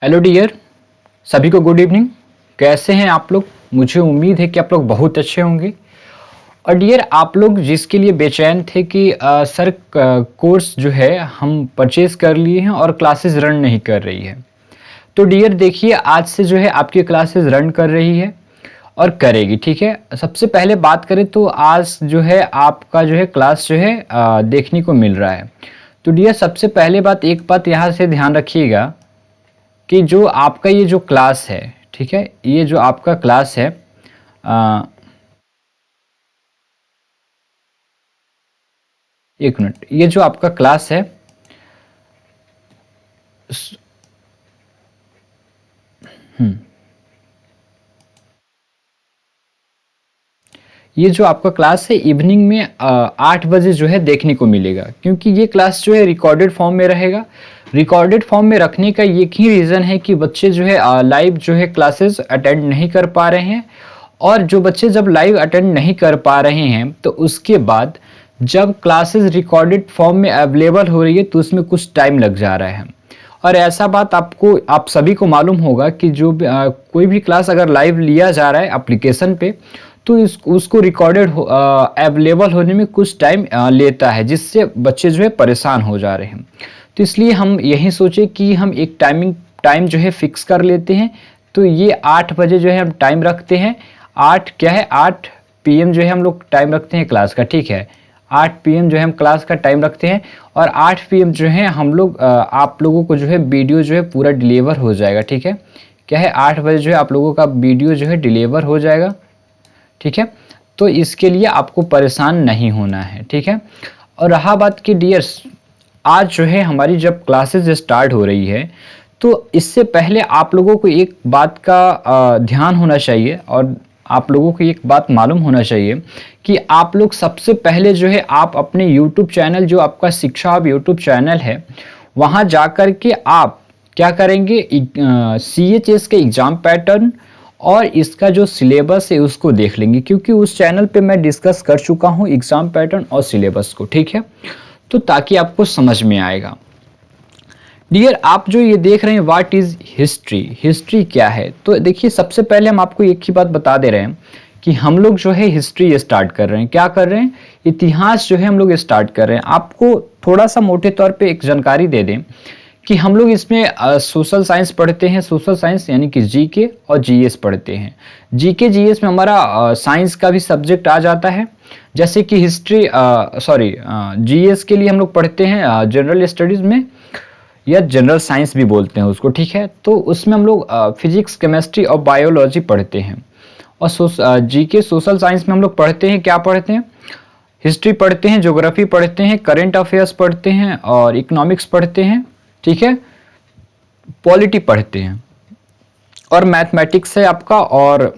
Hello dear, सभी को good evening. कैसे हैं आप लोग? मुझे उम्मीद है कि आप लोग बहुत अच्छे होंगे। और डियर, आप लोग जिसके लिए बेचैन थे कि सर कोर्स जो है हम परचेज कर लिए हैं और क्लासेस रन नहीं कर रही है, तो डियर देखिए, आज से जो है आपकी क्लासेस रन कर रही है और करेगी। ठीक है, सबसे पहले बात करें तो आज जो है आपका जो है क्लास जो है देखने को मिल रहा है। तो डियर, सबसे पहले बात, एक बात यहाँ से ध्यान रखिएगा कि जो आपका ये जो क्लास है, ठीक है, ये जो आपका क्लास है, आ, एक मिनट, ये जो आपका क्लास है, स- हम्म, ये जो आपका क्लास है इवनिंग में 8 बजे जो है देखने को मिलेगा, क्योंकि ये क्लास जो है रिकॉर्डेड फॉर्म में रहेगा। रिकॉर्डेड फॉर्म में रखने का एक ही रीज़न है कि बच्चे जो है लाइव जो है क्लासेस अटेंड नहीं कर पा रहे हैं। और जो बच्चे जब लाइव अटेंड नहीं कर पा रहे हैं तो उसके बाद जब क्लासेस रिकॉर्डेड फॉर्म में अवेलेबल हो रही है तो उसमें कुछ टाइम लग जा रहा है। और ऐसा बात आपको, आप सभी को मालूम होगा कि जो कोई भी क्लास अगर लाइव लिया जा रहा है एप्लीकेशन पे, तो उसको रिकॉर्डेड अवेलेबल होने में कुछ टाइम लेता है, जिससे बच्चे जो है परेशान हो जा रहे हैं। तो इसलिए हम यही सोचे कि हम एक टाइम जो है फिक्स कर लेते हैं। तो ये 8 बजे जो है हम टाइम रखते हैं। 8 पीएम जो है हम लोग टाइम रखते हैं क्लास का। ठीक है, 8 पीएम जो है हम क्लास का टाइम रखते हैं। और 8 पीएम जो है हम लोग आप लोगों को जो है वीडियो जो है पूरा डिलीवर हो जाएगा। ठीक है, क्या है, 8 बजे जो है आप लोगों का वीडियो जो है डिलीवर हो जाएगा। ठीक है, तो इसके लिए आपको परेशान नहीं होना है। ठीक है, और रहा बात कि डियर्स, आज जो है हमारी जब क्लासेस स्टार्ट हो रही है, तो इससे पहले आप लोगों को एक बात का ध्यान होना चाहिए और आप लोगों को एक बात मालूम होना चाहिए कि आप लोग सबसे पहले जो है आप अपने यूट्यूब चैनल, जो आपका शिक्षा हब यूट्यूब चैनल है, वहाँ जाकर के आप क्या करेंगे, CHS के एग्ज़ाम पैटर्न और इसका जो सिलेबस है उसको देख लेंगे, क्योंकि उस चैनल पे मैं डिस्कस कर चुका हूँ एग्ज़ाम पैटर्न और सिलेबस को। ठीक है, तो ताकि आपको समझ में आएगा। डियर, आप जो ये देख रहे हैं व्हाट इज हिस्ट्री, हिस्ट्री क्या है, तो देखिए, सबसे पहले हम आपको एक ही बात बता दे रहे हैं कि हम लोग जो है हिस्ट्री स्टार्ट कर रहे हैं। क्या कर रहे हैं? इतिहास जो है हम लोग स्टार्ट कर रहे हैं। आपको थोड़ा सा मोटे तौर पे एक जानकारी दे दें कि हम लोग इसमें सोशल साइंस पढ़ते हैं। सोशल साइंस यानी कि जीके और जीएस पढ़ते हैं। जीके जीएस में हमारा साइंस का भी सब्जेक्ट आ जाता है, जैसे कि हिस्ट्री, सॉरी, जीएस के लिए हम लोग पढ़ते हैं जनरल स्टडीज़ में, या जनरल साइंस भी बोलते हैं उसको। ठीक है, तो उसमें हम लोग फिजिक्स, केमिस्ट्री और बायोलॉजी पढ़ते हैं। और जीके सोशल साइंस में हम लोग पढ़ते हैं, क्या पढ़ते हैं, हिस्ट्री पढ़ते हैं, ज्योग्राफी पढ़ते हैं, करंट अफेयर्स पढ़ते हैं और इकोनॉमिक्स पढ़ते हैं। ठीक है, पॉलिटी पढ़ते हैं और मैथमेटिक्स है आपका, और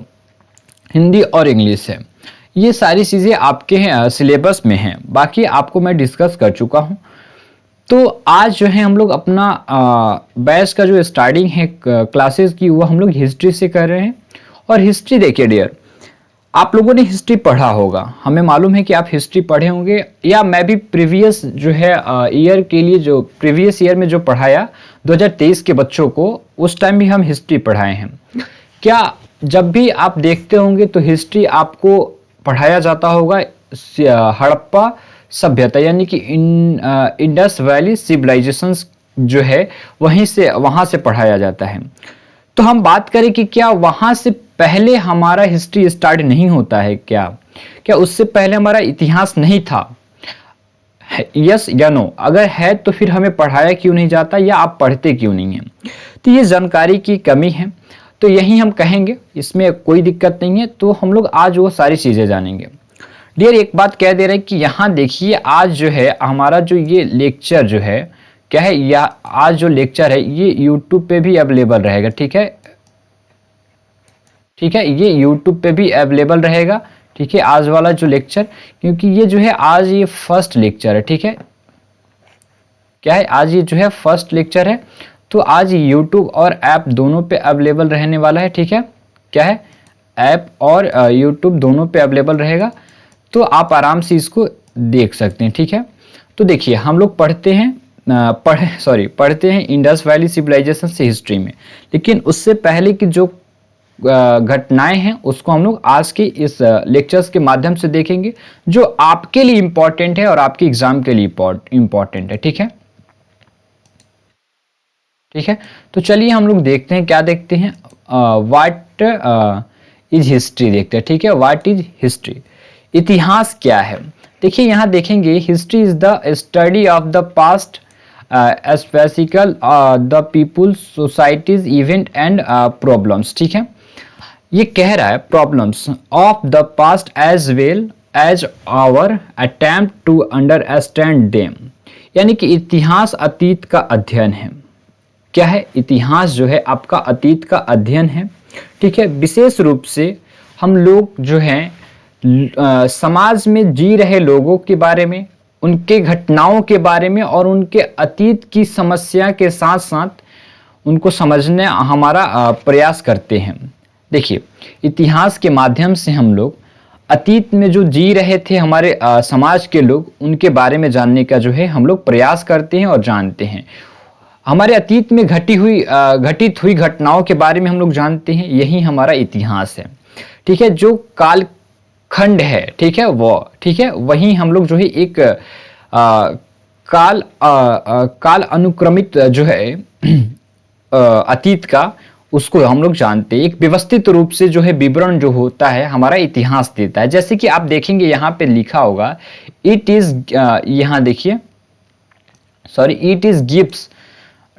हिंदी और इंग्लिश है। ये सारी चीज़ें आपके हैं सिलेबस में हैं, बाकी आपको मैं डिस्कस कर चुका हूँ। तो आज जो है हम लोग अपना बैच का जो स्टार्टिंग है क्लासेस की, वो हम लोग हिस्ट्री से कर रहे हैं। और हिस्ट्री देखिए डियर, आप लोगों ने हिस्ट्री पढ़ा होगा, हमें मालूम है कि आप हिस्ट्री पढ़े होंगे, या मैं भी प्रीवियस जो है ईयर के लिए, जो प्रीवियस ईयर में जो पढ़ाया 2023 के बच्चों को, उस टाइम भी हम हिस्ट्री पढ़ाए हैं। क्या जब भी आप देखते होंगे तो हिस्ट्री आपको पढ़ाया जाता होगा हड़प्पा सभ्यता, यानी कि इंडस वैली सिविलाइजेशंस जो है, वहाँ से पढ़ाया जाता है। तो हम बात करें कि क्या वहाँ से पहले हमारा हिस्ट्री स्टार्ट नहीं होता है? क्या क्या उससे पहले हमारा इतिहास नहीं था? यस या नो? अगर है तो फिर हमें पढ़ाया क्यों नहीं जाता, या आप पढ़ते क्यों नहीं हैं? तो ये जानकारी की कमी है, तो यही हम कहेंगे, इसमें कोई दिक्कत नहीं है। तो हम लोग आज वो सारी चीज़ें जानेंगे। डियर, एक बात कह दे रहे हैं कि यहाँ देखिए, आज जो है हमारा जो ये लेक्चर जो है, क्या है, या आज जो लेक्चर है ये यूट्यूब पे भी अवेलेबल रहेगा। ठीक है, ठीक है, ये यूट्यूब पे भी अवेलेबल रहेगा। ठीक है, आज वाला जो लेक्चर, क्योंकि ये जो है आज ये फर्स्ट लेक्चर है। ठीक है, क्या है, आज ये जो है फर्स्ट लेक्चर है, तो आज यूट्यूब और ऐप दोनों पे अवेलेबल रहने वाला है। ठीक है, क्या है, ऐप और यूट्यूब दोनों पे अवेलेबल रहेगा, तो आप आराम से इसको देख सकते हैं। ठीक है, तो देखिए, हम लोग पढ़ते हैं पढ़ते हैं इंडस वैली सिविलाइजेशन से हिस्ट्री में, लेकिन उससे पहले की जो घटनाएं हैं उसको हम लोग आज के इस लेक्चर्स के माध्यम से देखेंगे, जो आपके लिए इंपॉर्टेंट है और आपके एग्जाम के लिए इंपॉर्टेंट है। ठीक है, ठीक है। तो चलिए हम लोग देखते हैं, क्या देखते हैं, व्हाट इज हिस्ट्री देखते हैं। ठीक है, व्हाट इज हिस्ट्री, इतिहास क्या है। देखिए यहाँ देखेंगे, history is the study of the past specifically the peoples societies event and problems. ठीक है, ये कह रहा है problems of the past as well as our attempt to understand them, यानी कि इतिहास अतीत का अध्ययन है। क्या है, इतिहास जो है आपका अतीत का अध्ययन है। ठीक है, विशेष रूप से हम लोग जो हैं समाज में जी रहे लोगों के बारे में, उनके घटनाओं के बारे में और उनके अतीत की समस्या के साथ साथ उनको समझने हमारा प्रयास करते हैं। देखिए, इतिहास के माध्यम से हम लोग अतीत में जो जी रहे थे हमारे समाज के लोग, उनके बारे में जानने का जो है हम लोग प्रयास करते हैं और जानते हैं। हमारे अतीत में घटित हुई घटनाओं के बारे में हम लोग जानते हैं, यही हमारा इतिहास है। ठीक है, जो काल खंड है, ठीक है, वो ठीक है, वही हम लोग जो है एक काल अनुक्रमित जो है अतीत का, उसको हम लोग जानते हैं। एक व्यवस्थित रूप से जो है विवरण जो होता है हमारा इतिहास देता है। जैसे कि आप देखेंगे यहाँ पे लिखा होगा, इट इज, यहाँ देखिए, सॉरी, इट इज गिव्स,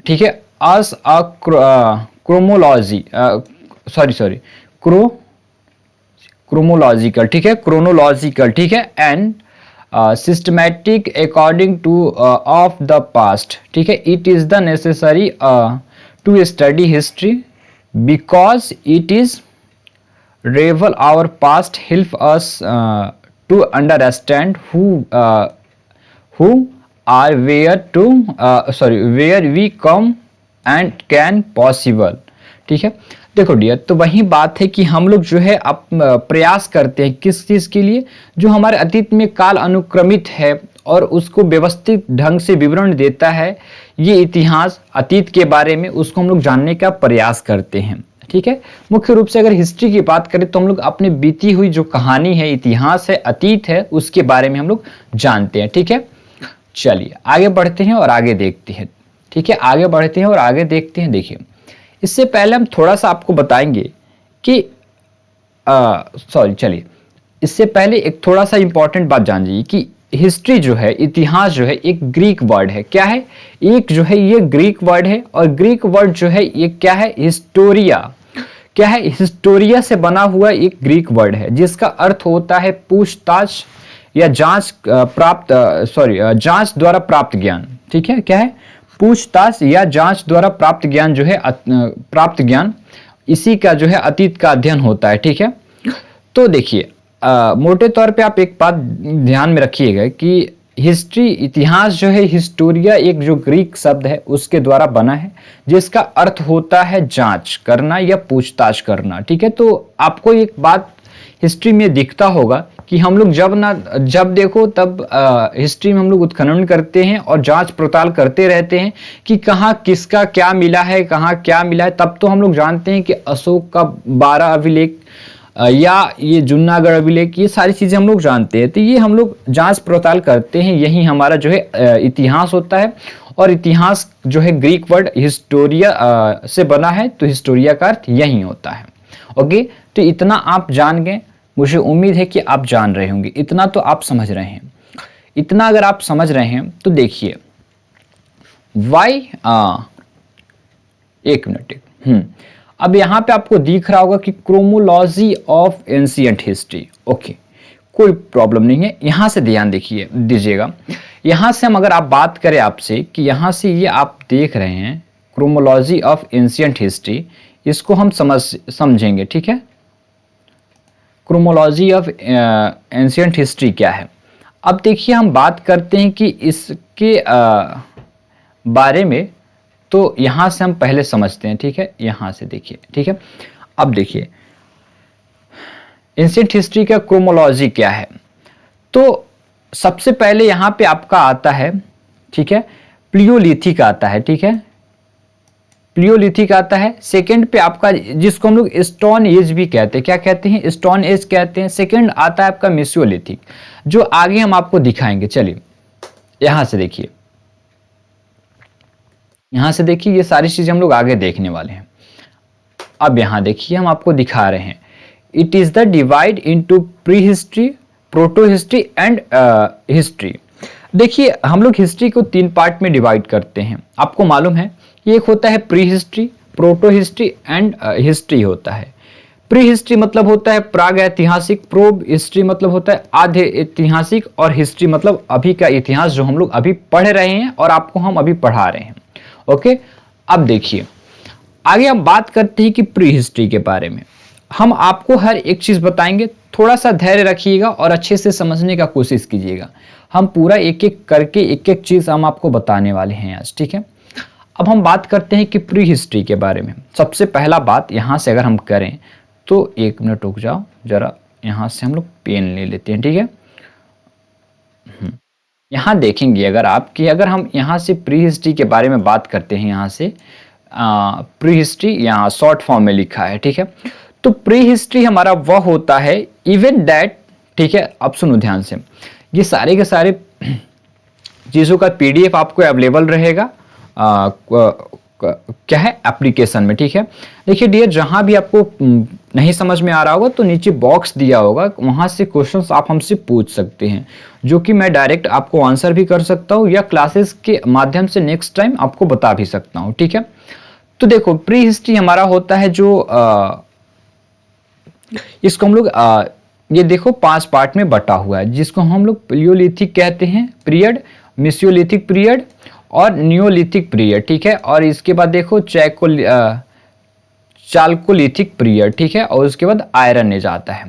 ठीक है, अस अ क्रोमोलॉजी, क्रोमोलॉजिकल, ठीक है, क्रोनोलॉजिकल, ठीक है, and systematic according to of the past. ठीक है, it is the necessary to study history because it is revel our past help us to understand who are where we come and can possible। ठीक है, देखो dear, तो वही बात है कि हम लोग जो है प्रयास करते हैं किस चीज़ के लिए, जो हमारे अतीत में काल अनुक्रमित है और उसको व्यवस्थित ढंग से विवरण देता है। ये इतिहास अतीत के बारे में, उसको हम लोग जानने का प्रयास करते हैं। ठीक है, मुख्य रूप से अगर हिस्ट्री की बात करें तो हम लोग अपनी बीती हुई जो कहानी है, इतिहास है, अतीत है, उसके बारे में हम लोग जानते हैं। ठीक है, चलिए आगे बढ़ते हैं और आगे देखते हैं। ठीक है, आगे बढ़ते हैं और आगे देखते हैं। देखिए, इससे पहले हम थोड़ा सा आपको बताएंगे कि चलिए, इससे पहले एक थोड़ा सा इंपॉर्टेंट बात जान लीजिए कि हिस्ट्री जो है, इतिहास जो है, एक ग्रीक वर्ड है। क्या है, एक जो है ये ग्रीक वर्ड है, और ग्रीक वर्ड जो है ये क्या है, हिस्टोरिया। क्या है, हिस्टोरिया से बना हुआ एक ग्रीक वर्ड है, जिसका अर्थ होता है पूछताछ या जांच द्वारा प्राप्त ज्ञान। ठीक है, क्या है, पूछताछ या जांच द्वारा प्राप्त ज्ञान जो है, प्राप्त ज्ञान, इसी का जो है अतीत का अध्ययन होता है। ठीक है, तो देखिए, मोटे तौर पे आप एक बात ध्यान में रखिएगा कि हिस्ट्री, इतिहास जो है, हिस्टोरिया एक जो ग्रीक शब्द है उसके द्वारा बना है, जिसका अर्थ होता है जांच करना या पूछताछ करना। ठीक है, तो आपको एक बात हिस्ट्री में दिखता होगा कि हम लोग जब देखो तब हिस्ट्री में हम लोग उत्खनन करते हैं और जांच पड़ताल करते रहते हैं कि कहाँ किसका क्या मिला है, कहाँ क्या मिला है। तब तो हम लोग जानते हैं कि अशोक का 12 अभिलेख या ये जुन्नागढ़ अभिलेख, ये सारी चीज़ें हम लोग जानते हैं। तो ये हम लोग जांच पड़ताल करते हैं, यही हमारा जो है इतिहास होता है। और इतिहास जो है ग्रीक वर्ड हिस्टोरिया से बना है, तो हिस्टोरिया का अर्थ यही होता है। ओके, तो इतना आप जान गए, मुझे उम्मीद है कि आप जान रहे होंगे, इतना तो आप समझ रहे हैं। इतना अगर आप समझ रहे हैं तो देखिए, वाई, एक मिनट, अब यहाँ पे आपको दिख रहा होगा कि क्रोमोलॉजी ऑफ एंशिएंट हिस्ट्री। ओके, कोई प्रॉब्लम नहीं है, यहाँ से ध्यान दीजिएगा। यहाँ से हम अगर आप बात करें आपसे कि यहाँ से ये आप देख रहे हैं क्रोमोलॉजी ऑफ एंशिएंट हिस्ट्री, इसको हम समझेंगे। ठीक है, क्रोमोलॉजी ऑफ एंशिएंट हिस्ट्री क्या है। अब देखिए, हम बात करते हैं कि इसके बारे में, तो यहाँ से हम पहले समझते हैं। ठीक है, यहाँ से देखिए। ठीक है, अब देखिए एंशिएंट हिस्ट्री का क्रोमोलॉजी क्या है। तो सबसे पहले यहाँ पे आपका आता है, ठीक है, प्लियोलिथिक आता है, ठीक है, प्लियोलिथिक आता है। सेकंड पे आपका जिसको हम लोग स्टोन एज भी कहते हैं, क्या कहते हैं, स्टोन एज कहते हैं। सेकंड आता है आपका मेसोलिथिक, जो आगे हम आपको दिखाएंगे। चलिए यहां से देखिए, यहां से देखिए, ये सारी चीजें हम लोग आगे देखने वाले हैं। अब यहां देखिए हम आपको दिखा रहे हैं, it is the divide into pre history, proto history and history. देखिए हम लोग हिस्ट्री को 3 पार्ट में डिवाइड करते हैं, आपको मालूम है। एक होता है pre history, proto history and history होता है। प्री हिस्ट्री मतलब होता है प्राग ऐतिहासिक, प्रोब हिस्ट्री मतलब होता है आधे ऐतिहासिक, और हिस्ट्री मतलब अभी का इतिहास जो हम लोग अभी पढ़ रहे हैं और आपको हम अभी पढ़ा रहे हैं। ओके, अब देखिए आगे हम बात करते हैं कि प्री हिस्ट्री के बारे में। हम आपको हर एक चीज बताएंगे, थोड़ा सा धैर्य रखिएगा और अच्छे से समझने का कोशिश कीजिएगा। हम पूरा एक एक करके एक एक चीज हम आपको बताने वाले हैं आज, ठीक है। अब हम बात करते हैं कि प्री हिस्ट्री के बारे में। सबसे पहला बात यहां से अगर हम करें तो 1 मिनट रुक जाओ जरा, यहां से हम लोग पेन ले लेते हैं, ठीक है। यहां देखेंगे अगर हम यहां से प्री हिस्ट्री के बारे में बात करते हैं, यहां से प्री हिस्ट्री यहाँ शॉर्ट फॉर्म में लिखा है, ठीक है। तो प्री हिस्ट्री हमारा वह होता है इवेंट दैट, ठीक है। अब सुनो ध्यान से, ये सारे के सारे चीजों का पीडीएफ आपको अवेलेबल रहेगा क्या है एप्लीकेशन में, ठीक है। देखिए डियर, जहां भी आपको नहीं समझ में आ रहा होगा तो नीचे बॉक्स दिया होगा, वहां से क्वेश्चंस आप हमसे पूछ सकते हैं, जो कि मैं डायरेक्ट आपको आंसर भी कर सकता हूं या क्लासेस के माध्यम से नेक्स्ट टाइम आपको बता भी सकता हूं, ठीक है। तो देखो प्री हिस्ट्री हमारा होता है जो इसको हम लोग ये देखो 5 पार्ट में बटा हुआ है, जिसको हम लोग प्लियोलिथिक कहते हैं पीरियड, मेसोलिथिक पीरियड और नियोलिथिक पीरियड, ठीक है। और इसके बाद देखो चाल्कोलिथिक पीरियड, ठीक है। और उसके बाद आयरन एज आता है।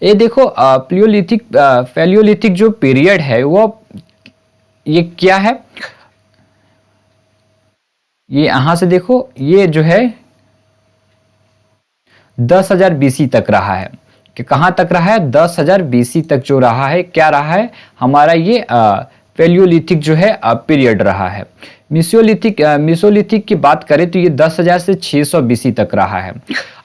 ये देखो प्लियोलिथिक पैलियोलिथिक जो पीरियड है वो ये क्या है, ये यहां से देखो, ये जो है 10,000 बीसी तक रहा है। कि कहां तक रहा है, 10,000 बीसी तक जो रहा है, क्या रहा है हमारा ये पैलियोलिथिक जो है पीरियड रहा है। मेसोलिथिक की बात करें तो ये 10,000 से 600 बीसी तक रहा है।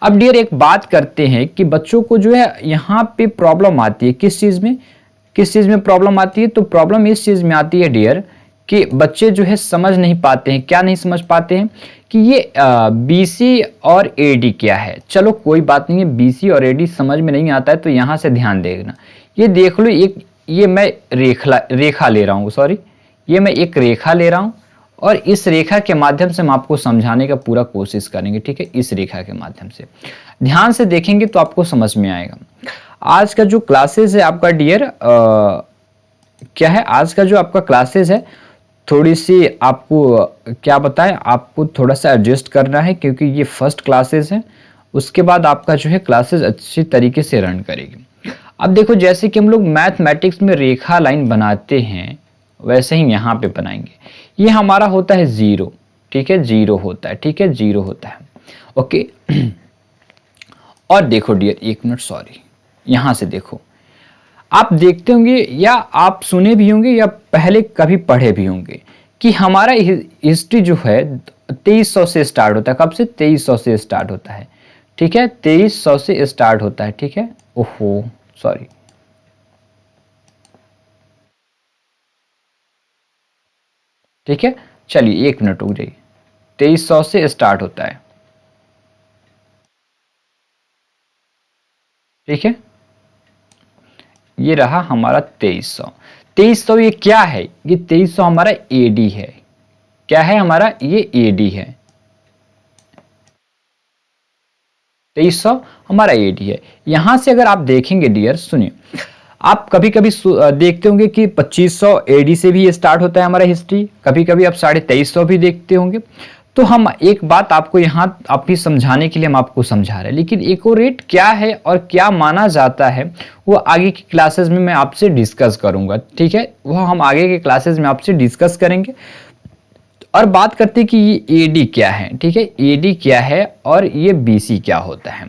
अब डियर एक बात करते हैं कि बच्चों को जो है यहाँ पे प्रॉब्लम आती है, किस चीज में प्रॉब्लम आती है, तो प्रॉब्लम इस चीज में आती है डियर कि बच्चे जो है समझ नहीं पाते हैं, क्या नहीं समझ पाते हैं कि ये बीसी और एडी क्या है। चलो कोई बात नहीं है, बीसी और एडी समझ में नहीं आता है तो यहाँ से ध्यान देना। ये देख लो, ये मैं रेखा ले रहा हूँ, सॉरी, ये मैं एक रेखा ले रहा हूँ और इस रेखा के माध्यम से हम आपको समझाने का पूरा कोशिश करेंगे, ठीक है। इस रेखा के माध्यम से ध्यान से देखेंगे तो आपको समझ में आएगा। आज का जो क्लासेस है आपका डियर क्या है, आज का जो आपका क्लासेस है थोड़ी सी आपको क्या बताएं, आपको थोड़ा सा एडजस्ट करना है क्योंकि ये फर्स्ट क्लासेस है। उसके बाद आपका जो है क्लासेस अच्छी तरीके से रन करेगी। अब देखो जैसे कि हम लोग मैथमेटिक्स में रेखा लाइन बनाते हैं वैसे ही यहाँ पे बनाएंगे। ये हमारा होता है 0, ठीक है, 0 होता है, ठीक है, 0 होता है, ओके। और देखो डियर 1 मिनट, सॉरी, यहाँ से देखो, आप देखते होंगे या आप सुने भी होंगे या पहले कभी पढ़े भी होंगे कि हमारा हिस्ट्री जो है 2300 से स्टार्ट होता है। कब से, 2300 से स्टार्ट होता है, ठीक है, 2300 से स्टार्ट होता है, ठीक है। ओहो सॉरी, ठीक है, चलिए 1 मिनट रुक जाइए, 2300 से स्टार्ट होता है, ठीक है। ये रहा हमारा 2300। ये क्या है, ये 2300 हमारा एडी है। क्या है हमारा, ये एडी है, 2300 हमारा एडी है। यहां से अगर आप देखेंगे डियर, सुनिए, आप कभी कभी देखते होंगे कि 2500 एडी से भी स्टार्ट होता है हमारा हिस्ट्री, कभी कभी आप 2350 भी देखते होंगे। तो हम एक बात आपको यहाँ आप भी समझाने के लिए हम आपको समझा रहे हैं, लेकिन एक्यूरेट क्या है और क्या माना जाता है वो आगे की क्लासेस में मैं आपसे डिस्कस करूंगा, ठीक है। वो हम आगे के क्लासेस में आपसे डिस्कस करेंगे। और बात करते हैं कि ये एडी क्या है, ठीक है, एडी क्या है और ये बीसी क्या होता है।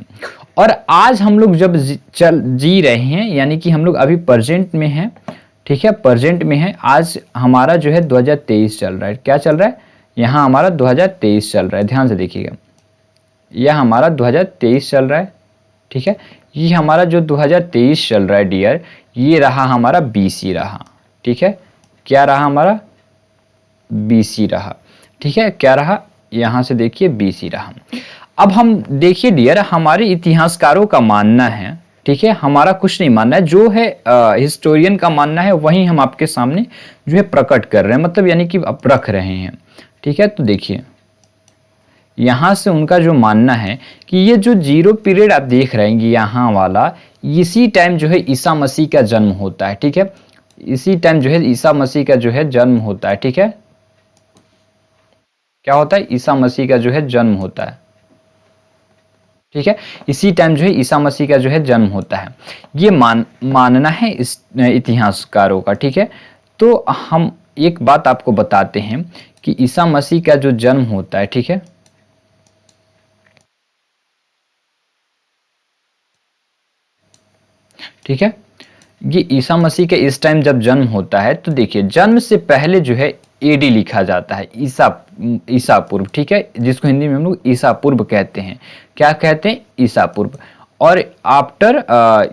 और आज हम लोग जब जी रहे हैं, यानी कि हम लोग अभी प्रेजेंट में हैं, ठीक है, प्रेजेंट में है। आज हमारा जो है 2023 चल रहा है। क्या चल रहा है? यहाँ हमारा 2023 चल रहा है, ध्यान से देखिएगा, यह हमारा 2023 चल रहा है। ठीक है, ये हमारा जो 2023 चल रहा है डियर, ये रहा हमारा BC रहा। ठीक है, क्या रहा हमारा? BC रहा। ठीक है, क्या रहा? यहाँ से देखिए BC रहा। अब हम देखिए डियर, हमारे इतिहासकारों का मानना है, ठीक है, हमारा कुछ नहीं मानना है, जो है हिस्टोरियन का मानना है वही हम आपके सामने जो है प्रकट कर रहे हैं, मतलब यानी कि अब रख रहे हैं। ठीक है, तो देखिए यहाँ से उनका जो मानना है कि ये जो जीरो पीरियड आप देख रहे हैं यहाँ वाला, इसी टाइम जो है ईसा मसीह का जन्म होता है। ठीक है, इसी टाइम जो है ईसा मसीह का जो है जन्म होता है। ठीक है, क्या होता है? ईसा मसीह का जो है जन्म होता है। ठीक है, इसी टाइम जो है ईसा मसीह का जो है जन्म होता है, ये मानना है इस इतिहासकारों का। ठीक है, तो हम एक बात आपको बताते हैं कि ईसा मसीह का जो जन्म होता है, ठीक है, ठीक है, ये ईसा मसीह के इस टाइम जब जन्म होता है, तो देखिए जन्म से पहले जो है AD लिखा जाता है, ईसा पूर्व। ठीक है, जिसको हिंदी में हम लोग ईसा पूर्व कहते हैं। क्या कहते हैं? ईसा पूर्व। और आफ्टर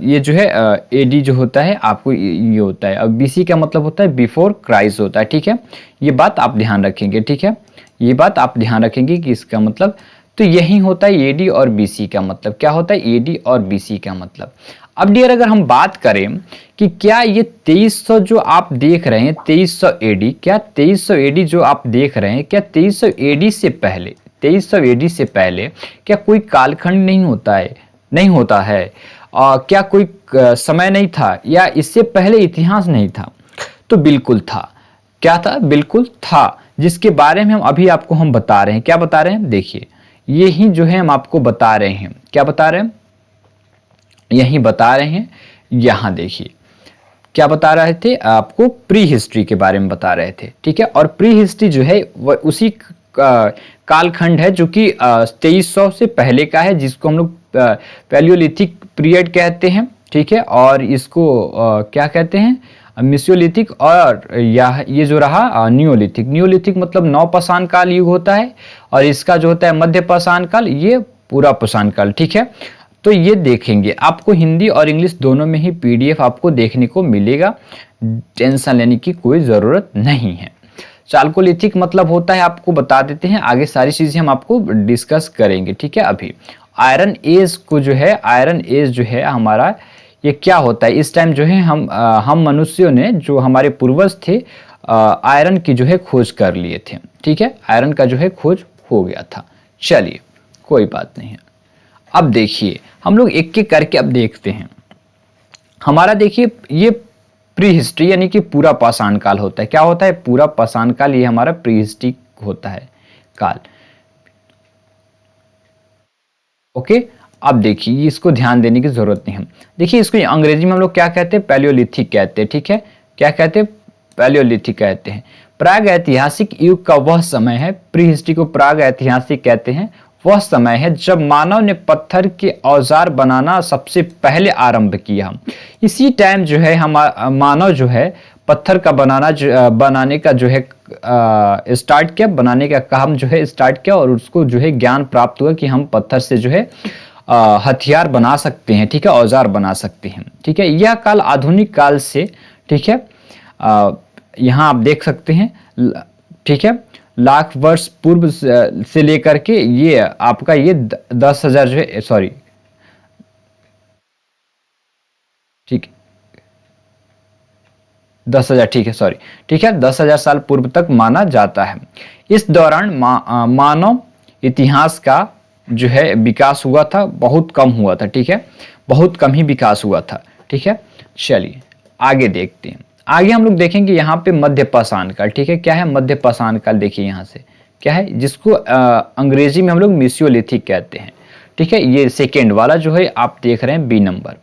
ये जो है AD जो होता है आपको ये होता है। अब BC का मतलब होता है बिफोर क्राइस्ट होता है। ठीक है, ये बात आप ध्यान रखेंगे। ठीक है, ये बात आप ध्यान रखेंगे कि इसका मतलब तो यही होता है AD और BC का मतलब। क्या होता है? AD और BC का मतलब। अब डियर अगर हम बात करें कि क्या ये 2300 जो आप देख रहे हैं 2300 AD, क्या 2300 AD जो आप देख रहे हैं, क्या 2300 AD से पहले, 2300 AD से पहले क्या कोई कालखंड नहीं होता है? नहीं होता है। क्या कोई समय नहीं था, या इससे पहले इतिहास नहीं था? तो बिल्कुल था। क्या था? बिल्कुल था, जिसके बारे में हम अभी आपको हम बता रहे हैं। क्या बता रहे हैं? देखिए यही जो है हम आपको बता रहे हैं। क्या बता रहे हैं? यही बता रहे हैं। यहां देखिए क्या बता रहे थे आपको? प्री हिस्ट्री के बारे में बता रहे थे। ठीक है, और प्री हिस्ट्री जो है वह उसी कालखंड है जो कि 2300 से पहले का है, जिसको हम लोग पैलियोलिथिक पीरियड कहते हैं। ठीक है, और इसको क्या कहते हैं? मिसियोलिथिक। और ये जो रहा न्यूलिथिक। न्यूलिथिक मतलब नवपाषाण काल युग होता है, और इसका जो होता है मध्य पाषाण काल, ये पूरा पाषाण काल। ठीक है, तो ये देखेंगे, आपको हिंदी और इंग्लिश दोनों में ही PDF आपको देखने को मिलेगा, टेंशन लेने की कोई ज़रूरत नहीं है। चाल्कोलिथिक मतलब होता है, आपको बता देते हैं, आगे सारी चीज़ें हम आपको डिस्कस करेंगे। ठीक है, अभी आयरन एज को जो है, आयरन एज जो है हमारा, ये क्या होता है? इस टाइम जो है हम मनुष्यों ने, जो हमारे पूर्वज थे, आयरन की जो है खोज कर लिए थे। ठीक है, आयरन का जो है खोज हो गया था। चलिए कोई बात नहीं है। अब देखिए हम लोग एक एक करके अब देखते हैं। हमारा देखिए ये प्री हिस्ट्री यानी कि पूरा पाषाण काल होता है। क्या होता है? पूरा पाषाण काल, ये हमारा प्री हिस्ट्री होता है काल। ओके, अब देखिए इसको ध्यान देने की जरूरत नहीं है। देखिए इसको अंग्रेजी में हम लोग क्या कहते हैं? पैलियोलिथिक कहते हैं। ठीक है, क्या कहते हैं? पैलियोलिथिक कहते हैं। प्राग ऐतिहासिक युग का वह समय है, प्री हिस्ट्री को प्राग ऐतिहासिक कहते हैं, वह समय है जब मानव ने पत्थर के औजार बनाना सबसे पहले आरंभ किया। इसी टाइम जो है हम मानव जो है पत्थर का बनाने का जो है स्टार्ट किया, बनाने का काम जो है स्टार्ट किया, और उसको जो है ज्ञान प्राप्त हुआ कि हम पत्थर से जो है हथियार बना सकते हैं। ठीक है, औजार बना सकते हैं। ठीक है, यह काल आधुनिक काल से, ठीक है, यहाँ आप देख सकते हैं। ठीक है, लाख वर्ष पूर्व से लेकर के ये आपका ये 10,000 जो है, सॉरी, ठीक, 10,000, ठीक है, सॉरी, ठीक है, 10,000 साल पूर्व तक माना जाता है। इस दौरान मानव इतिहास का जो है विकास हुआ था, बहुत कम हुआ था। ठीक है, बहुत कम ही विकास हुआ था। ठीक है, चलिए आगे देखते हैं। आगे हम लोग देखेंगे यहाँ पे मध्य पाषाण काल। ठीक है, क्या है? मध्य पाषाण काल। देखिए यहाँ से क्या है, जिसको अंग्रेजी में हम लोग मिसियोलिथिक कहते हैं। ठीक है, ये सेकेंड वाला जो है आप देख रहे हैं B नंबर।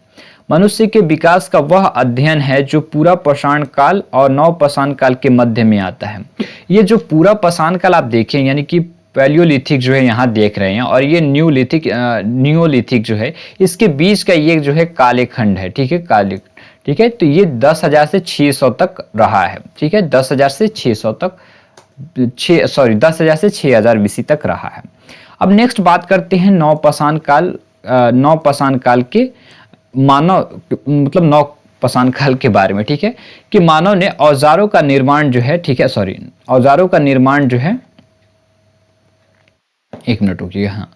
मनुष्य के विकास का वह अध्ययन है जो पूरा पाषाण काल और नव पाषाण काल के मध्य में आता है। ये जो पूरा पाषाण काल आप देखें, यानी कि पैलियोलिथिक जो है यहाँ देख रहे हैं, और ये न्यूलिथिक, नियोलिथिक जो है, इसके बीच का ये जो है काले खंड है। ठीक है, काले, ठीक है। तो ये 10,000 से 600 तक रहा है, ठीक है, 10,000 से 600 तक, 10,000 से 6,000 BC तक रहा है। अब नेक्स्ट बात करते हैं नवपाषाण काल, नवपाषाण काल के मानव, मतलब नवपाषाण काल के बारे में, ठीक है, कि मानव ने औजारों का निर्माण जो है, ठीक है, सॉरी, औजारों का निर्माण जो है, एक मिनट रुकिए, हाँ,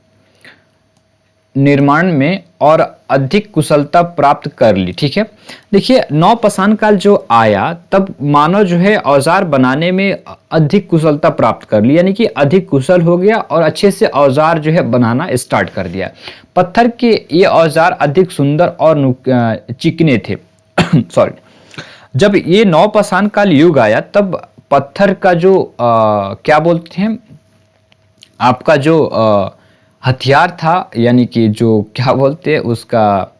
निर्माण में और अधिक कुशलता प्राप्त कर ली, ठीक है। देखिए नवपाषाण काल जो आया तब मानव जो है औजार बनाने में अधिक कुशलता प्राप्त कर ली, यानी कि अधिक कुशल हो गया और अच्छे से औजार जो है बनाना स्टार्ट कर दिया। पत्थर के ये औजार अधिक सुंदर और चिकने थे सॉरी, जब ये नवपाषाण काल युग आया तब पत्थर का जो क्या बोलते हैं आपका जो हथियार था, यानी कि जो क्या बोलते हैं उसका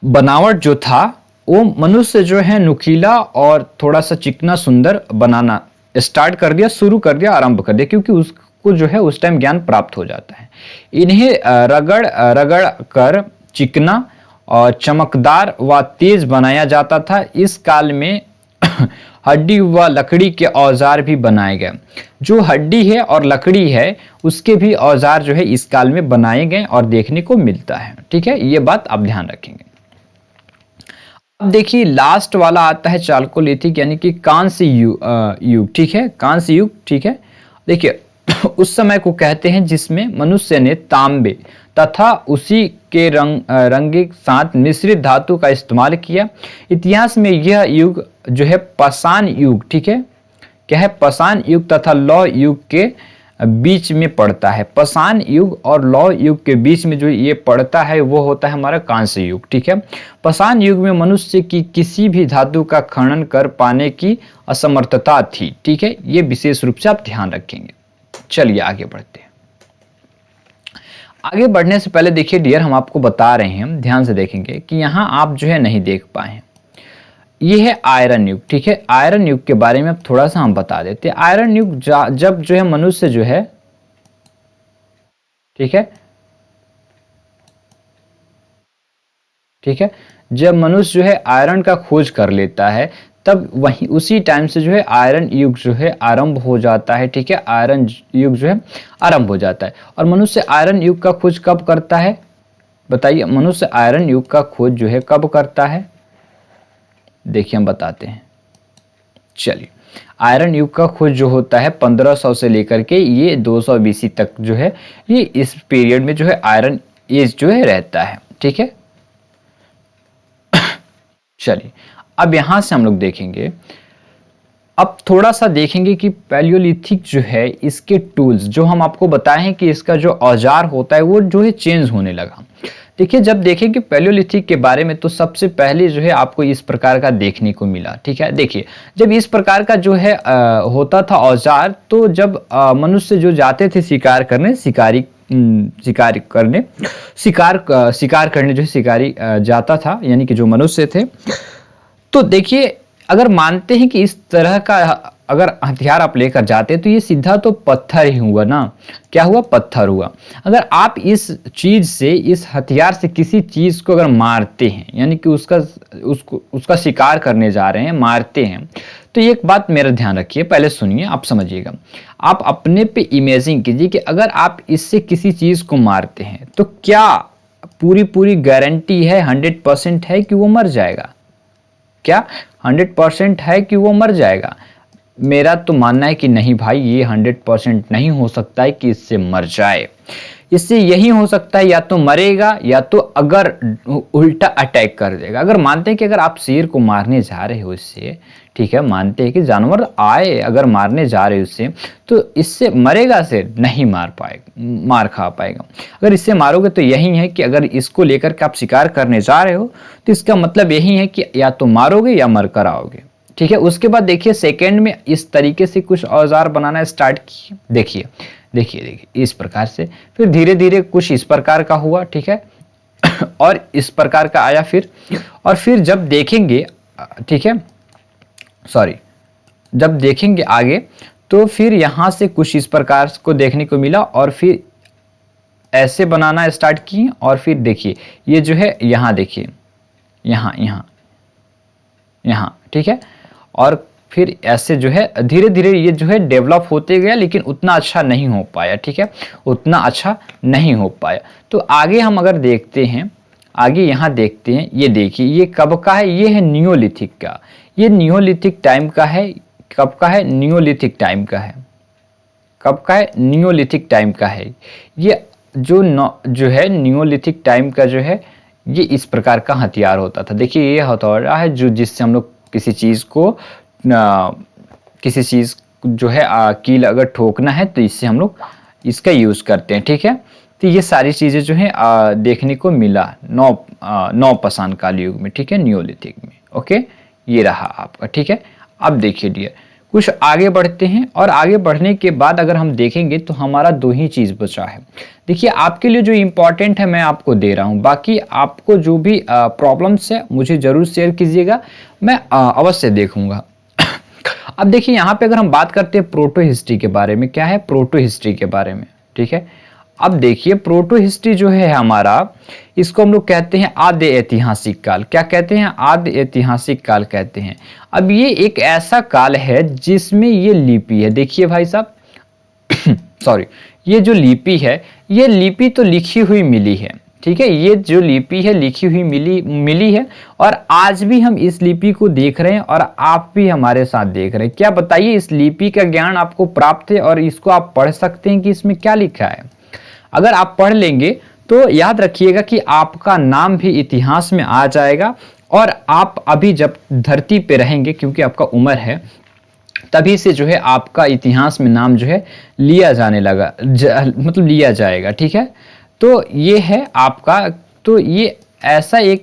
बनावट जो था, वो मनुष्य जो है नुकीला और थोड़ा सा चिकना सुंदर बनाना स्टार्ट कर दिया, शुरू कर दिया, आरंभ कर दिया, क्योंकि उसको जो है उस टाइम ज्ञान प्राप्त हो जाता है। इन्हें रगड़ रगड़ कर चिकना और चमकदार व तेज बनाया जाता था। इस काल में हड्डी व लकड़ी के औजार भी बनाए गए। जो हड्डी है और लकड़ी है उसके भी औजार जो है इस काल में बनाए गए और देखने को मिलता है, ठीक है, ये बात आप ध्यान रखेंगे। अब देखिए लास्ट वाला आता है चालकोलिथिक, यानी कि कांस्य युग, ठीक है, कांस्य युग, ठीक है। देखिए उस समय को कहते हैं जिसमें मनुष्य ने तांबे तथा उसी के रंग के साथ मिश्रित धातु का इस्तेमाल किया। इतिहास में यह युग जो है पाषाण युग, ठीक है, क्या है, पाषाण युग तथा लौह युग के बीच में पड़ता है। पाषाण युग और लौह युग के बीच में जो ये पड़ता है वो होता है हमारा कांस्य युग, ठीक है। पाषाण युग में मनुष्य की किसी भी धातु का खनन कर पाने की असमर्थता थी, ठीक है, ये विशेष रूप से आप ध्यान रखेंगे। चलिए आगे बढ़ते हैं। आगे बढ़ने से पहले देखिए डियर, हम आपको बता रहे हैं, ध्यान से देखेंगे कि यहाँ आप जो है नहीं देख पाए हैं, ये है आयरन युग, ठीक है। आयरन युग के बारे में अब थोड़ा सा हम बता देते हैं। आयरन युग जब जो है मनुष्य जो है, ठीक है, ठीक है, जब मनुष्य जो है आयरन का खोज कर लेता है तब वहीं उसी टाइम से जो है आयरन युग जो है आरंभ हो जाता है, ठीक है, आयरन युग जो है आरंभ हो जाता है। और मनुष्य आयरन युग का खोज कब करता है, बताइए, मनुष्य आयरन युग का खोज जो है कब करता है, देखिए हम बताते हैं। चलिए आयरन युग का खोज जो होता है 1500 से लेकर के ये 200 BC तक जो है, ये इस पीरियड में जो है आयरन एज जो है रहता है, ठीक है। चलिए अब यहां से हम लोग देखेंगे, अब थोड़ा सा देखेंगे कि पैलियोलिथिक जो है इसके टूल्स जो हम आपको बताए हैं कि इसका जो औजार होता है वो जो है चेंज होने लगा। देखिए जब देखें कि पैलियोलिथिक के बारे में तो सबसे पहले जो है आपको इस प्रकार का देखने को मिला, ठीक है। देखिए जब इस प्रकार का जो है होता था औजार, तो जब मनुष्य जो जाते थे शिकार करने, शिकार करने जो है शिकारी जाता था, यानी कि जो मनुष्य थे, तो देखिए अगर मानते हैं कि इस तरह का अगर हथियार आप लेकर जाते तो ये सीधा तो पत्थर ही हुआ ना, क्या हुआ, पत्थर हुआ। अगर आप इस चीज से, इस हथियार से किसी चीज को अगर मारते हैं, यानी कि उसका शिकार करने जा रहे हैं, मारते हैं, तो एक बात मेरा ध्यान रखिए, पहले सुनिए, आप समझिएगा। आप अपने पे इमेजिन कीजिए कि अगर आप इससे किसी चीज को मारते हैं तो क्या पूरी गारंटी है, 100% है कि वो मर जाएगा? क्या 100% है कि वो मर जाएगा? मेरा तो मानना है कि नहीं भाई, ये 100% नहीं हो सकता है कि इससे मर जाए। इससे यही हो सकता है या तो मरेगा या तो अगर उल्टा अटैक कर देगा। अगर मानते हैं कि अगर आप शेर को मारने जा रहे हो इससे, ठीक है, मानते हैं कि जानवर आए अगर मारने जा रहे हो इससे, तो इससे मरेगा शेर? नहीं मार खा पाएगा। अगर इससे मारोगे तो यही है कि अगर इसको लेकर के आप शिकार करने जा रहे हो तो इसका मतलब यही है कि या तो मारोगे या मर कर आओगे, ठीक है। उसके बाद देखिए सेकेंड में इस तरीके से कुछ औजार बनाना स्टार्ट किए, देखिए इस प्रकार से, फिर धीरे धीरे कुछ इस प्रकार का हुआ, ठीक है, और इस प्रकार का आया फिर, और फिर जब देखेंगे, ठीक है, सॉरी, जब देखेंगे आगे तो फिर यहां से कुछ इस प्रकार को देखने को मिला और फिर ऐसे बनाना स्टार्ट किए, और फिर देखिए ये जो है यहां देखिए यहाँ यहाँ यहाँ, ठीक है। और फिर ऐसे जो है धीरे धीरे ये जो है डेवलप होते गया, लेकिन उतना अच्छा नहीं हो पाया, ठीक है, उतना अच्छा नहीं हो पाया। तो आगे हम अगर देखते हैं, आगे यहाँ देखते हैं, ये देखिए ये कब का है, ये है नियोलिथिक का, ये नियोलिथिक टाइम का है। कब का है? नियोलिथिक टाइम का है। कब का है? नियोलिथिक टाइम का है। ये जो है नियोलिथिक टाइम का जो है, ये इस प्रकार का हथियार होता था। देखिए ये हथौड़ा है जो जिससे हम लोग किसी चीज़ को किसी चीज़ जो है कील अगर ठोकना है तो इससे हम लोग इसका यूज़ करते हैं, ठीक है। तो ये सारी चीज़ें जो है देखने को मिला नवपाषाण काल युग में, ठीक है, नियोलिथिक में। ओके, ये रहा आपका, ठीक है। अब देखिए डियर, कुछ आगे बढ़ते हैं, और आगे बढ़ने के बाद अगर हम देखेंगे तो हमारा दो ही चीज़ बचा है। देखिए आपके लिए जो इम्पोर्टेंट है मैं आपको दे रहा हूँ, बाकी आपको जो भी प्रॉब्लम्स है मुझे ज़रूर शेयर कीजिएगा, मैं अवश्य देखूंगा। अब देखिए यहाँ पे अगर हम बात करते हैं प्रोटो हिस्ट्री के बारे में, क्या है प्रोटो हिस्ट्री के बारे में, ठीक है। अब देखिए प्रोटो हिस्ट्री जो है हमारा, इसको हम लोग कहते हैं आद्य ऐतिहासिक काल। क्या कहते हैं? आद्य ऐतिहासिक काल कहते हैं। अब ये एक ऐसा काल है जिसमें ये लिपि है, देखिए भाई साहब सॉरी, ये जो लिपि है, ये लिपि तो लिखी हुई मिली है, ठीक है, ये जो लिपि है लिखी हुई मिली है, और आज भी हम इस लिपि को देख रहे हैं और आप भी हमारे साथ देख रहे हैं। क्या बताइए, इस लिपि का ज्ञान आपको प्राप्त है और इसको आप पढ़ सकते हैं कि इसमें क्या लिखा है। अगर आप पढ़ लेंगे तो याद रखिएगा कि आपका नाम भी इतिहास में आ जाएगा, और आप अभी जब धरती पे रहेंगे, क्योंकि आपका उम्र है, तभी से जो है आपका इतिहास में नाम जो है लिया जाने लगा, मतलब लिया जाएगा, ठीक है। तो ये है आपका, तो ये ऐसा एक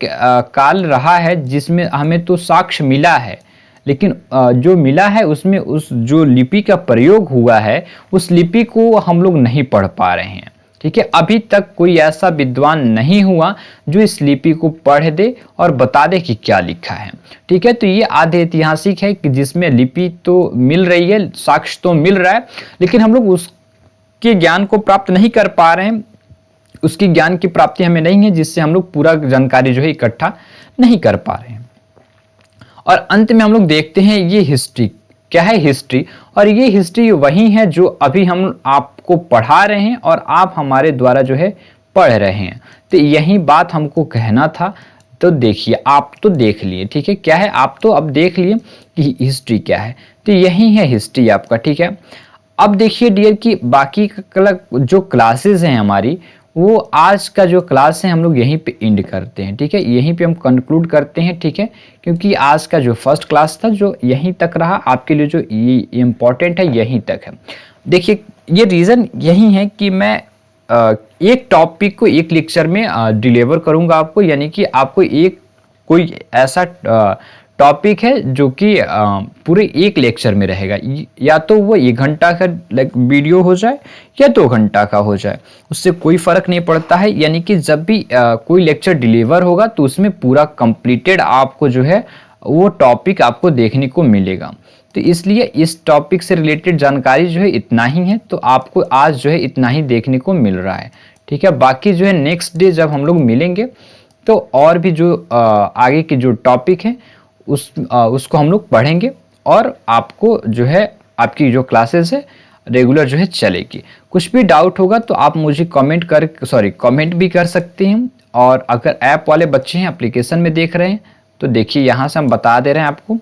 काल रहा है जिसमें हमें तो साक्ष्य मिला है, लेकिन जो मिला है उसमें उस जो लिपि का प्रयोग हुआ है उस लिपि को हम लोग नहीं पढ़ पा रहे हैं, ठीक है। अभी तक कोई ऐसा विद्वान नहीं हुआ जो इस लिपि को पढ़ दे और बता दे कि क्या लिखा है, ठीक है। तो ये आद्य ऐतिहासिक है कि जिसमें लिपि तो मिल रही है, साक्ष्य तो मिल रहा है, लेकिन हम लोग उसके ज्ञान को प्राप्त नहीं कर पा रहे हैं, उसकी ज्ञान की प्राप्ति हमें नहीं है, जिससे हम लोग पूरा जानकारी जो है इकट्ठा नहीं कर पा रहे हैं। और अंत में हम लोग देखते हैं ये हिस्ट्री क्या है, हिस्ट्री, और ये हिस्ट्री वही है जो अभी हम आपको पढ़ा रहे हैं और आप हमारे द्वारा जो है पढ़ रहे हैं। तो यही बात हमको कहना था। तो देखिए आप तो देख लिए, ठीक है, क्या है, आप तो अब देख लिए कि हिस्ट्री क्या है। तो यही है हिस्ट्री आपका, ठीक है। अब देखिए डियर कि बाकी जो क्लासेस हैं हमारी, वो आज का जो क्लास है हम लोग यहीं पे एंड करते हैं, ठीक है, यहीं पे हम कंक्लूड करते हैं, ठीक है, क्योंकि आज का जो फर्स्ट क्लास था जो यहीं तक रहा, आपके लिए जो ये इम्पोर्टेंट है यहीं तक है। देखिए ये रीज़न यही है कि मैं एक टॉपिक को एक लेक्चर में डिलीवर करूंगा आपको, यानी कि आपको एक कोई ऐसा टॉपिक है जो कि पूरे एक लेक्चर में रहेगा, या तो वो 1 घंटा का वीडियो हो जाए या 2 घंटा का हो जाए, उससे कोई फ़र्क नहीं पड़ता है। यानी कि जब भी कोई लेक्चर डिलीवर होगा तो उसमें पूरा कंप्लीटेड आपको जो है वो टॉपिक आपको देखने को मिलेगा। तो इसलिए इस टॉपिक से रिलेटेड जानकारी जो है इतना ही है, तो आपको आज जो है इतना ही देखने को मिल रहा है, ठीक है। बाकी जो है नेक्स्ट डे जब हम लोग मिलेंगे तो और भी जो आगे के जो टॉपिक है उसको हम लोग पढ़ेंगे, और आपको जो है आपकी जो क्लासेस है रेगुलर जो है चलेगी। कुछ भी डाउट होगा तो आप मुझे कमेंट भी कर सकते हैं, और अगर ऐप वाले बच्चे हैं एप्लीकेशन में देख रहे हैं तो देखिए यहाँ से हम बता दे रहे हैं आपको,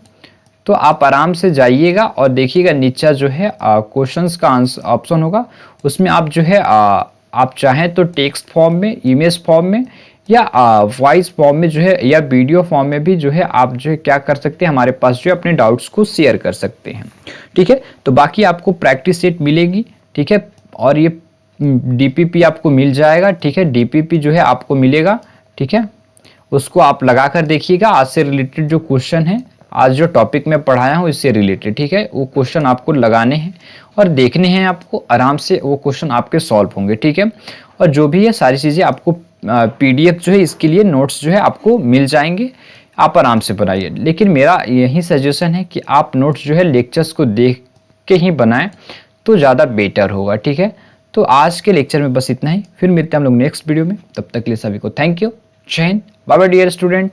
तो आप आराम से जाइएगा और देखिएगा नीचे जो है क्वेश्चंस का आंसर ऑप्शन होगा, उसमें आप जो है आप चाहें तो टेक्स्ट फॉर्म में, इमेज फॉर्म में, या वॉइस फॉर्म में जो है, या वीडियो फॉर्म में भी जो है आप जो है क्या कर सकते हैं, हमारे पास जो है अपने डाउट्स को शेयर कर सकते हैं, ठीक है। तो बाकी आपको प्रैक्टिस सेट मिलेगी, ठीक है, और ये डीपीपी आपको मिल जाएगा, ठीक है, डीपीपी जो है आपको मिलेगा, ठीक है, उसको आप लगा कर देखिएगा। आज से रिलेटेड जो क्वेश्चन है, आज जो टॉपिक मैं पढ़ाया हूँ इससे रिलेटेड, ठीक है, वो क्वेश्चन आपको लगाने हैं और देखने हैं आपको, आराम से वो क्वेश्चन आपके सॉल्व होंगे, ठीक है। और जो भी है सारी चीज़ें आपको पीडीएफ जो है इसके लिए नोट्स जो है आपको मिल जाएंगे, आप आराम से बनाइए। लेकिन मेरा यही सजेशन है कि आप नोट्स जो है लेक्चर्स को देख के ही बनाएं तो ज़्यादा बेटर होगा, ठीक है। तो आज के लेक्चर में बस इतना ही, फिर मिलते हैं हम लोग नेक्स्ट वीडियो में, तब तक के लिए सभी को थैंक यू, जय Hind, bye bye dear student.